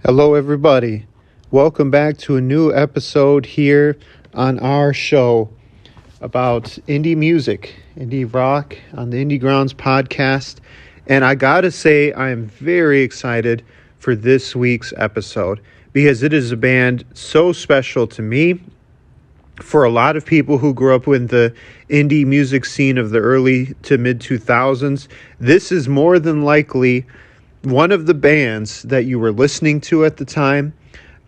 Hello, everybody. Welcome back to a new episode here on our show about indie music, indie rock on the Indie Grounds podcast. And I gotta say, I am very excited for this week's episode because it is a band so special to me. For a lot of people who grew up with the indie music scene of the early to mid 2000s, this is more than likely one of the bands that you were listening to at the time.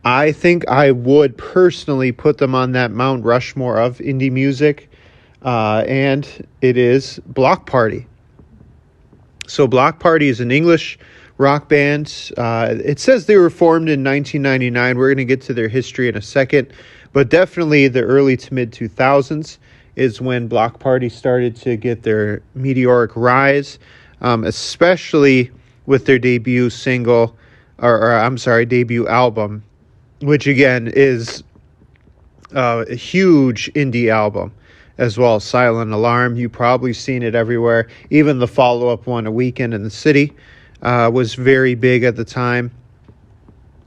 I think I would personally put them on that Mt Rushmore of indie music, and it is Bloc Party. So Bloc Party is an English rock band. It says they were formed in 1999. We're going to get to their history in a second, but definitely the early to mid 2000s is when Bloc Party started to get their meteoric rise, especially with their debut single, debut album, which again is a huge indie album, as well as Silent Alarm. You've probably seen it everywhere. Even the follow-up one, A Weekend in the City, was very big at the time.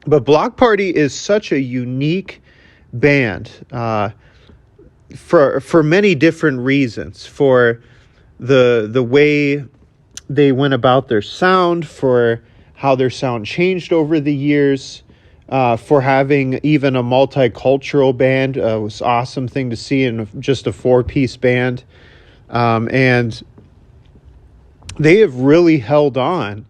But Bloc Party is such a unique band for many different reasons. For the way they went about their sound, for how their sound changed over the years, for having even a multicultural band. It was an awesome thing to see in just a four-piece band. And they have really held on.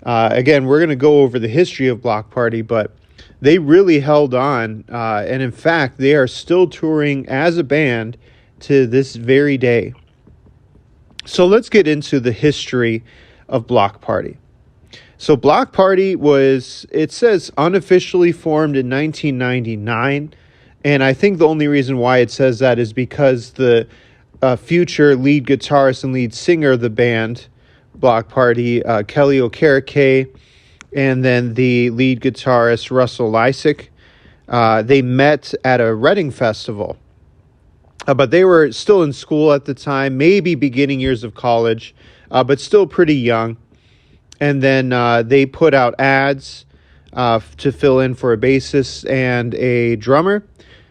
Again, we're going to go over the history of Bloc Party, but they really held on. And in fact, they are still touring as a band to this very day. So let's get into the history of Bloc Party. So Bloc Party was, it says, unofficially formed in 1999. And I think the only reason why it says that is because the future lead guitarist and lead singer of the band, Bloc Party, Kelly Okereke, and then the lead guitarist, Russell Lysick, they met at a Reading festival. But they were still in school at the time, maybe beginning years of college, but still pretty young. And then they put out ads to fill in for a bassist and a drummer,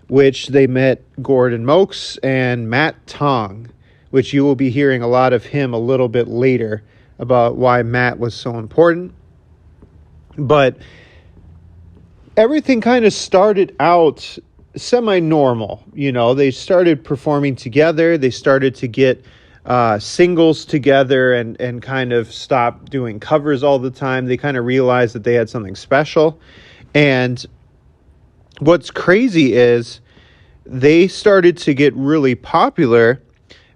which they met Gordon Mokes and Matt Tong, which you will be hearing a lot of him a little bit later about why Matt was so important. But everything kind of started out semi-normal. You know, they started performing together. They started to get singles together and kind of stop doing covers all the time. They kind of realized that they had something special. And what's crazy is they started to get really popular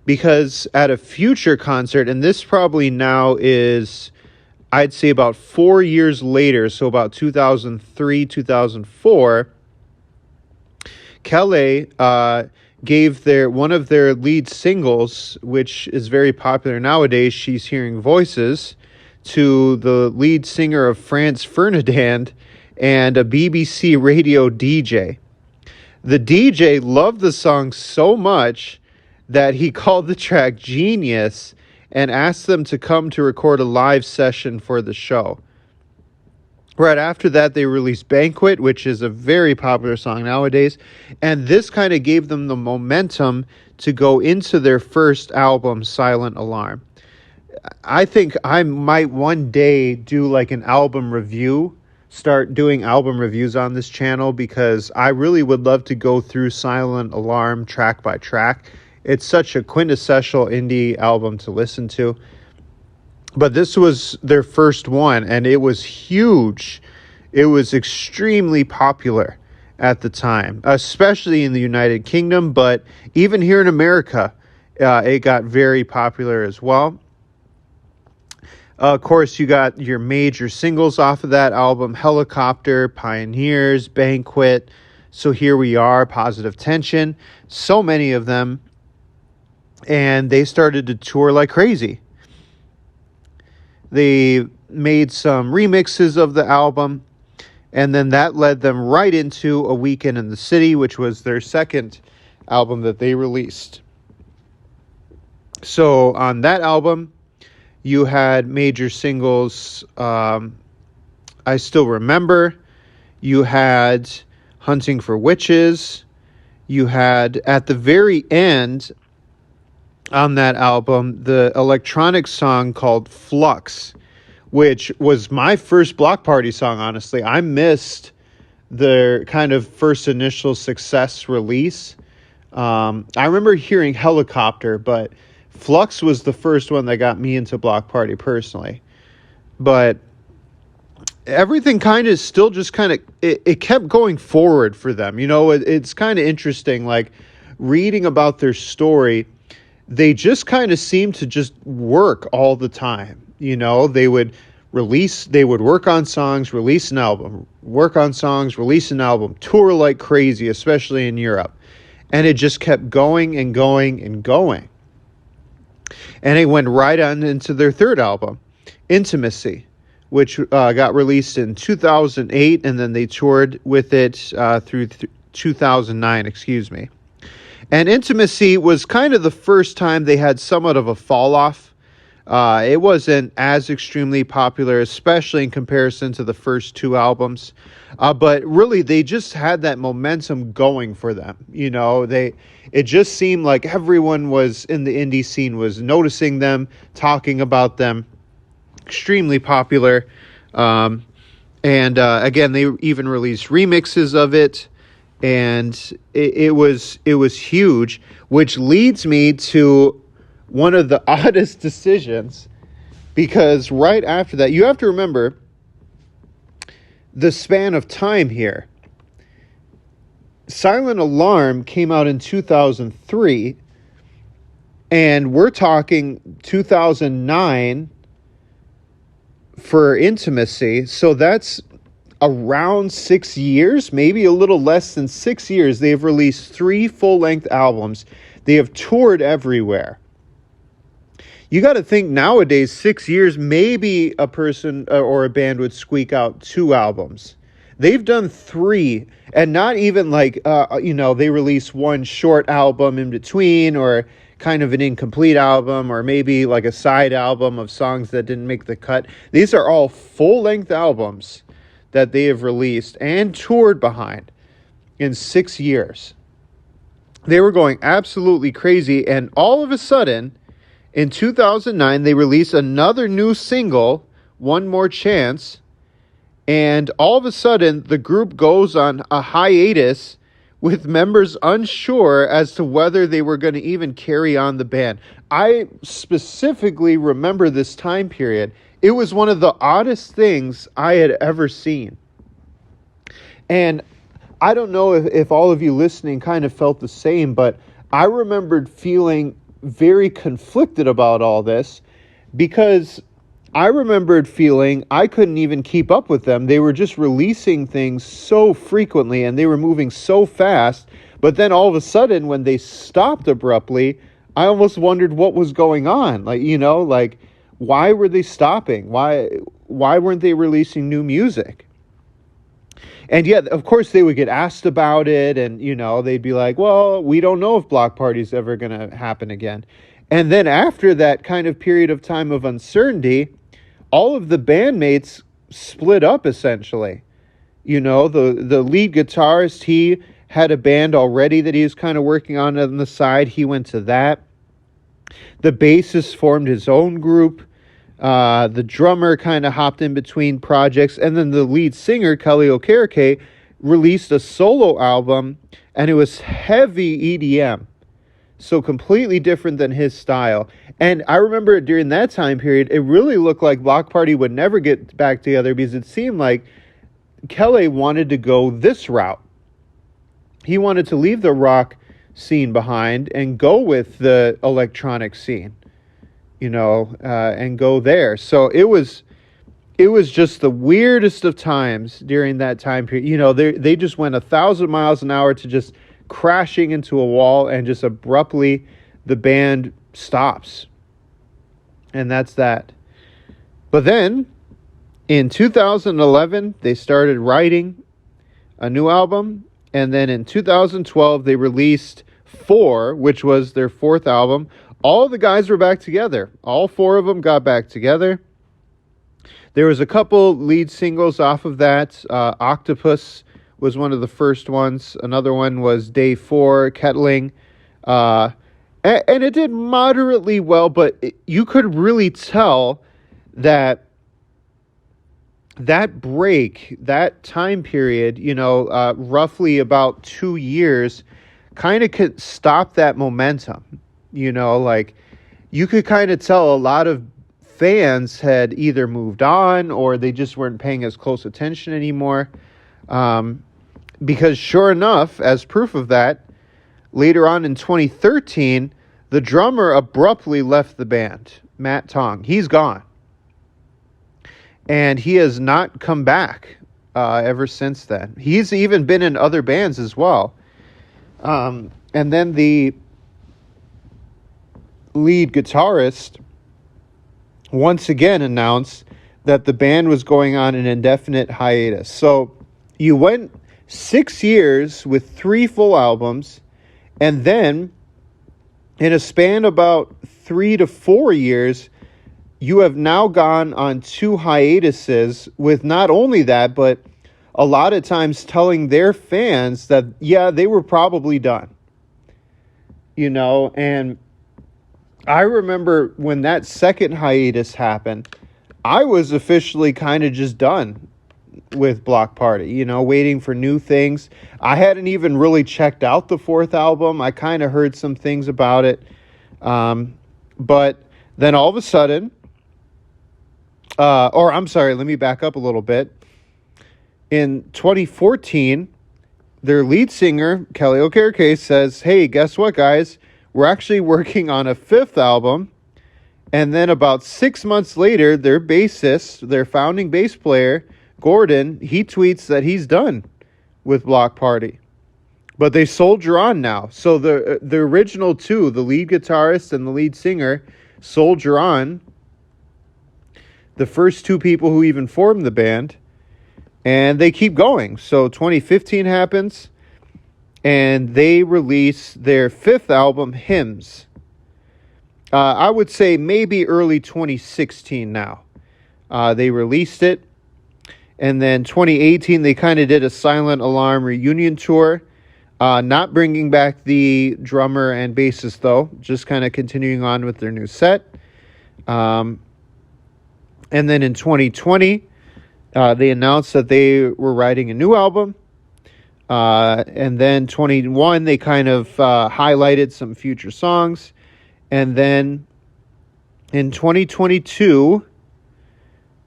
because at a future concert, and this probably now is, I'd say, about 4 years later, so about 2003, 2004, Kelly gave one of their lead singles, which is very popular nowadays, She's Hearing Voices, to the lead singer of Franz Ferdinand and a BBC radio DJ. The DJ loved the song so much that he called the track Genius and asked them to come to record a live session for the show. Right after that, they released Banquet, which is a very popular song nowadays. And this kind of gave them the momentum to go into their first album, Silent Alarm. I think I might one day do like an album review, start doing album reviews on this channel, because I really would love to go through Silent Alarm track by track. It's such a quintessential indie album to listen to. But this was their first one, and it was huge. It was extremely popular at the time, especially in the United Kingdom, but even here in America, it got very popular as well. Of course, you got your major singles off of that album: Helicopter, Pioneers, Banquet, So Here We Are, Positive Tension, so many of them. And they started to tour like crazy. They made some remixes of the album, and then that led them right into A Weekend in the City, which was their second album that they released. So on that album, you had major singles, I Still Remember, You had Hunting for Witches. You had, at the very end on that album, the electronic song called Flux, which was my first Bloc Party song, honestly. I missed the kind of first initial Success release. I remember hearing Helicopter, but Flux was the first one that got me into Bloc Party personally. But everything kind of still just kind of, it kept going forward for them. You know, it's kind of interesting, like reading about their story. They just kind of seemed to just work all the time. You know, they would work on songs, release an album, work on songs, release an album, tour like crazy, especially in Europe. And it just kept going and going and going. And it went right on into their third album, Intimacy, which got released in 2008, and then they toured with it through 2009, excuse me. And Intimacy was kind of the first time they had somewhat of a fall off. It wasn't as extremely popular, especially in comparison to the first two albums. But really, they just had that momentum going for them. You know, it just seemed like everyone was in the indie scene was noticing them, talking about them. Extremely popular. And again, they even released remixes of it. And it was huge, which leads me to one of the oddest decisions, because right after that, you have to remember the span of time here. Silent Alarm came out in 2003, and we're talking 2009 for Intimacy. So that's around 6 years, maybe a little less than 6 years. They have released 3 full-length albums. They have toured everywhere. You got to think nowadays, 6 years, maybe a person or a band would squeak out 2 albums. They've done 3, and not even like, they release one short album in between, or kind of an incomplete album, or maybe like a side album of songs that didn't make the cut. These are all full-length albums that they have released and toured behind in 6 years. They were going absolutely crazy, and all of a sudden, in 2009, they released another new single, One More Chance, and all of a sudden, the group goes on a hiatus with members unsure as to whether they were going to even carry on the band. I specifically remember this time period. It was one of the oddest things I had ever seen. And I don't know if all of you listening kind of felt the same, but I remembered feeling very conflicted about all this, because I remembered feeling I couldn't even keep up with them. They were just releasing things so frequently, and they were moving so fast. But then all of a sudden, when they stopped abruptly, I almost wondered what was going on. Like, why were they stopping? Why weren't they releasing new music? And yet, of course, they would get asked about it, and, they'd be like, well, we don't know if Bloc Party's ever going to happen again. And then after that kind of period of time of uncertainty, all of the bandmates split up, essentially. The lead guitarist, he had a band already that he was kind of working on the side. He went to that. The bassist formed his own group. The drummer kind of hopped in between projects. And then the lead singer, Kelly Okereke, released a solo album, and it was heavy EDM. So completely different than his style. And I remember during that time period, it really looked like Bloc Party would never get back together, because it seemed like Kelly wanted to go this route. He wanted to leave the rock scene behind and go with the electronic scene, and go there. So it was just the weirdest of times during that time period. They just went 1,000 miles an hour to just crashing into a wall, and just abruptly the band stops. And that's that. But then in 2011, they started writing a new album. And then in 2012, they released 4, which was their 4th album. All the guys were back together. All 4 of them got back together. There was a couple lead singles off of that. Octopus was one of the first ones. Another one was Day 4, Kettling. And it did moderately well, but you could really tell that break, that time period, roughly about 2 years, kind of could stop that momentum. Like you could kind of tell a lot of fans had either moved on or they just weren't paying as close attention anymore. Because sure enough, as proof of that, later on in 2013, the drummer abruptly left the band, Matt Tong. He's gone. And he has not come back ever since then. He's even been in other bands as well. And then the lead guitarist once again announced that the band was going on an indefinite hiatus. So you went 6 years with 3 full albums, and then in a span about 3 to 4 years, you have now gone on 2 hiatuses with not only that, but a lot of times telling their fans that, yeah, they were probably done. And I remember when that second hiatus happened, I was officially kind of just done with Bloc Party, waiting for new things. I hadn't even really checked out the 4th album. I kind of heard some things about it. But then all of a sudden, let me back up a little bit. In 2014, their lead singer, Kelly Okereke, says, hey, guess what, guys? We're actually working on a 5th album. And then about 6 months later, their bassist, their founding bass player, Gordon, he tweets that he's done with Bloc Party. But they soldier on now. So the original 2, the lead guitarist and the lead singer, soldier on. The first 2 people who even formed the band. And they keep going. So 2015 happens. And they release their 5th album, Hymns. I would say maybe early 2016 now. They released it. And then 2018, they kind of did a Silent Alarm reunion tour. Not bringing back the drummer and bassist, though. Just kind of continuing on with their new set. And then in 2020, they announced that they were writing a new album. And then 21, they kind of highlighted some future songs. And then in 2022,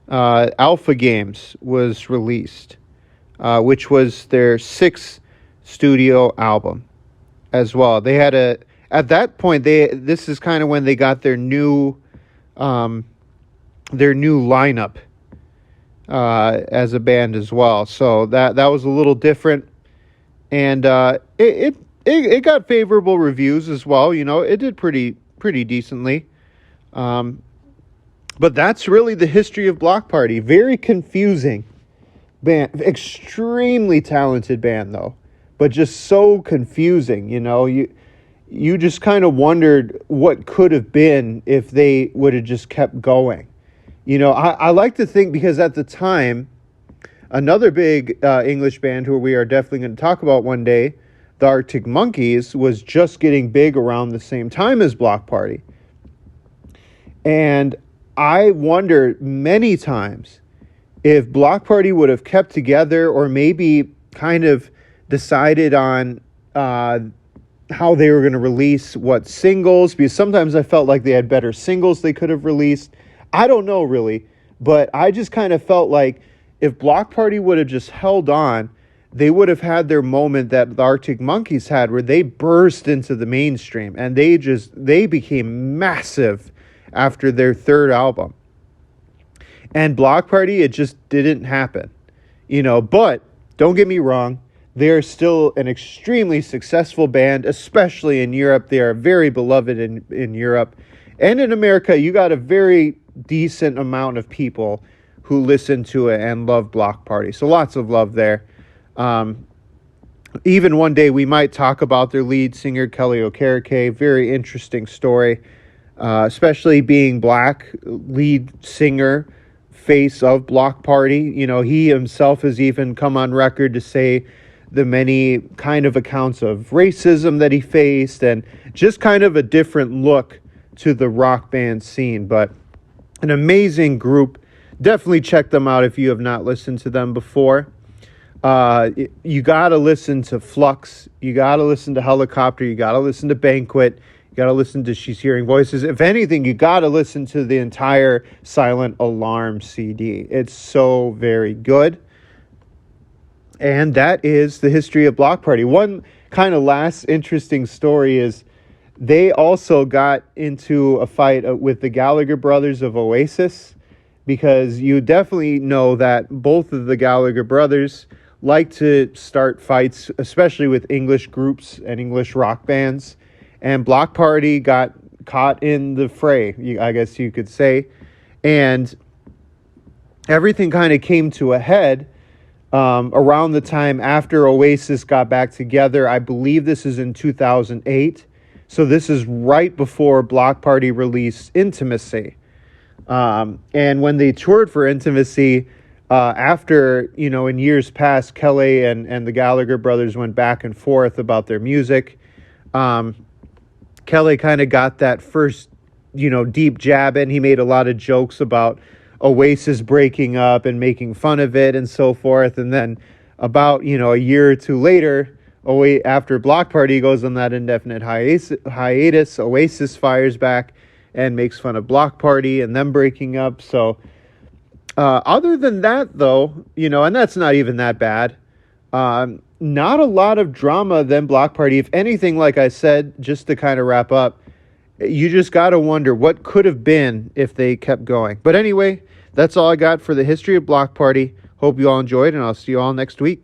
Alpha Games was released, which was their 6th studio album as well. They had at that point, this is kind of when they got their new lineup as a band as well. So that was a little different. And it got favorable reviews as well. It did pretty decently. But that's really the history of Bloc Party. Very confusing band. Extremely talented band, though. But just so confusing, You just kind of wondered what could have been if they would have just kept going. I like to think, because at the time, another big English band who we are definitely going to talk about one day, the Arctic Monkeys, was just getting big around the same time as Bloc Party. And I wonder many times if Bloc Party would have kept together, or maybe kind of decided on how they were going to release what singles, because sometimes I felt like they had better singles they could have released. I don't know really, but I just kind of felt like if Bloc Party would have just held on, they would have had their moment that the Arctic Monkeys had, where they burst into the mainstream and they became massive after their 3rd album. And Bloc Party, it just didn't happen. But don't get me wrong, they're still an extremely successful band, especially in Europe. They are very beloved in Europe. And in America, you got a very decent amount of people who listen to it and love Bloc Party. So lots of love there. Even one day we might talk about their lead singer, Kelly Okereke. Very interesting story, especially being black, lead singer face of Bloc Party. You know, he himself has even come on record to say the many kind of accounts of racism that he faced and just kind of a different look to the rock band scene. But an amazing group. Definitely check them out if you have not listened to them before. You got to listen to Flux. You got to listen to Helicopter. You got to listen to Banquet. You got to listen to She's Hearing Voices. If anything, you got to listen to the entire Silent Alarm CD. It's so very good. And that is the history of Bloc Party. One kind of last interesting story is they also got into a fight with the Gallagher brothers of Oasis, because you definitely know that both of the Gallagher brothers like to start fights, especially with English groups and English rock bands. And Bloc Party got caught in the fray, I guess you could say. And everything kind of came to a head around the time after Oasis got back together. I believe this is in 2008. So this is right before Bloc Party released Intimacy. And when they toured for Intimacy, after, you know, in years past, Kelly and the Gallagher brothers went back and forth about their music. Kelly kind of got that first, you know, deep jab in. He made a lot of jokes about Oasis breaking up and making fun of it and so forth. And then about, you know, a year or two later, after Bloc Party goes on that indefinite hiatus, Oasis fires back and makes fun of Bloc Party and them breaking up. So other than that, though, you know, and that's not even that bad. Not a lot of drama than Bloc Party. If anything, like I said, just to kind of wrap up, you just got to wonder what could have been if they kept going. But anyway, that's all I got for the history of Bloc Party. Hope you all enjoyed, and I'll see you all next week.